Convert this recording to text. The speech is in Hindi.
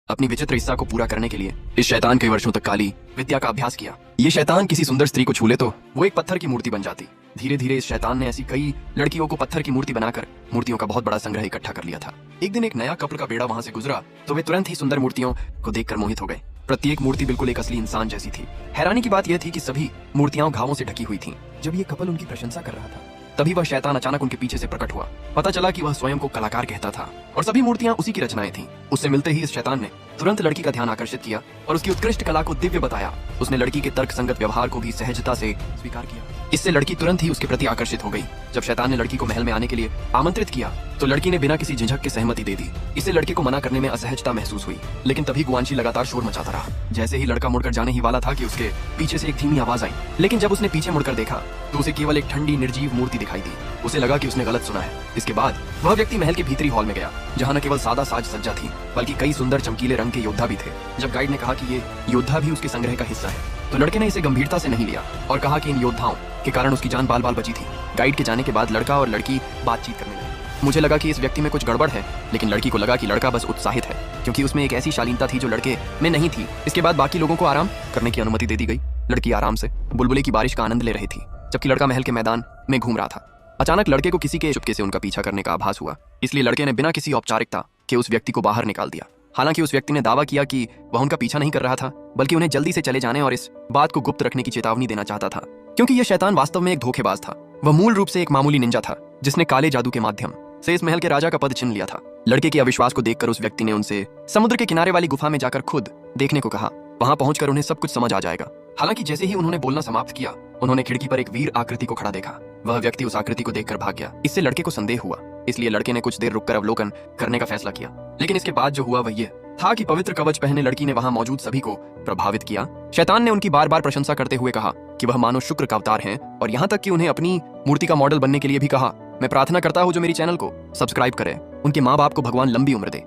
अपनी विचित्र इच्छा को पूरा करने के लिए इस शैतान कई वर्षों तक काली विद्या का अभ्यास किया। ये शैतान किसी सुंदर स्त्री को छू ले तो वो एक पत्थर की मूर्ति बन जाती। धीरे धीरे इस शैतान ने ऐसी कई लड़कियों को पत्थर की मूर्ति बनाकर मूर्तियों का बहुत बड़ा संग्रह इकट्ठा कर लिया था। एक दिन एक नया कपल का बेड़ा वहां से गुजरा तो वे तुरंत ही सुंदर मूर्तियों को देखकर मोहित हो गए। प्रत्येक मूर्ति बिल्कुल एक असली इंसान जैसी थी। हैरानी की बात यह थी कि सभी मूर्तियां घावों से ढकी हुई थीं। जब ये कपल उनकी प्रशंसा कर रहा था तभी वह शैतान अचानक उनके पीछे से प्रकट हुआ। पता चला कि वह स्वयं को कलाकार कहता था और सभी मूर्तियां उसी की रचनाएं थीं। उससे मिलते ही इस शैतान ने तुरंत लड़की का ध्यान आकर्षित किया और उसकी उत्कृष्ट कला को दिव्य बताया। उसने लड़की के तर्क संगत व्यवहार को भी सहजता से स्वीकार किया। इससे लड़की तुरंत ही उसके प्रति आकर्षित हो गई। जब शैतान ने लड़की को महल में आने के लिए आमंत्रित किया तो लड़की ने बिना किसी झिझक के सहमति दे दी। इससे लड़के को मना करने में असहजता महसूस हुई, लेकिन तभी गुआंशी लगातार शोर मचाता रहा। जैसे ही लड़का मुड़कर जाने ही वाला था कि उसके पीछे से एक धीमी आवाज आई, लेकिन जब उसने पीछे मुड़कर देखा तो उसे केवल एक ठंडी निर्जीव मूर्ति दिखाई दी। उसे लगा कि उसने गलत सुना है। इसके बाद वह व्यक्ति महल के भीतरी हॉल में गया, जहाँ न केवल सादा साज सज्जा थी बल्कि कई सुंदर चमकीले रंग के योद्धा भी थे। जब गाइड ने कहा कि ये योद्धा भी उसके संग्रह का हिस्सा है तो लड़के ने इसे गंभीरता से नहीं लिया और कहा कि इन योद्धाओं के कारण उसकी जान बाल बाल बची थी। गाइड के जाने के बाद लड़का और लड़की बातचीत करने लगे। मुझे लगा कि इस व्यक्ति में कुछ गड़बड़ है, लेकिन लड़की को लगा कि लड़का बस उत्साहित है क्योंकि उसमें एक ऐसी शालीनता थी जो लड़के में नहीं थी। इसके बाद बाकी लोगों को आराम करने की अनुमति दे दी गई। लड़की आराम से बुलबुले की बारिश का आनंद ले रही थी, जबकि लड़का महल के मैदान में घूम रहा था। अचानक लड़के को किसी के चुपके से उनका पीछा करने का आभास हुआ, इसलिए लड़के ने बिना किसी औपचारिकता के उस व्यक्ति को बाहर निकाल दिया। हालांकि उस व्यक्ति ने दावा किया कि वह उनका पीछा नहीं कर रहा था, बल्कि उन्हें जल्दी से चले जाने और इस बात को गुप्त रखने की चेतावनी देना चाहता था, क्योंकि यह शैतान वास्तव में एक धोखेबाज था। वह मूल रूप से एक मामूली निंजा था जिसने काले जादू के माध्यम से इस महल के राजा का पद छीन लिया था। लड़के के अविश्वास को देखकर उस व्यक्ति ने उनसे समुद्र के किनारे वाली गुफा में जाकर खुद देखने को कहा। वहां पहुंचकर उन्हें सब कुछ समझ आ जाएगा। हालांकि जैसे ही उन्होंने बोलना समाप्त किया, उन्होंने खिड़की पर एक वीर आकृति को खड़ा देखा। वह व्यक्ति उस आकृति को देखकर भाग गया। इससे लड़के को संदेह हुआ, इसलिए लड़के ने कुछ देर रुककर अवलोकन करने का फैसला किया। लेकिन इसके बाद जो हुआ वह ये था कि पवित्र कवच पहने लड़की ने वहां मौजूद सभी को प्रभावित किया। शैतान ने उनकी बार बार प्रशंसा करते हुए कहा कि वह मानो शुक्र का अवतार हैं, और यहाँ तक कि उन्हें अपनी मूर्ति का मॉडल बनने के लिए भी कहा। मैं प्रार्थना करता हूँ जो मेरी चैनल को सब्सक्राइब करे, उनके माँ बाप को भगवान लंबी उम्र दे।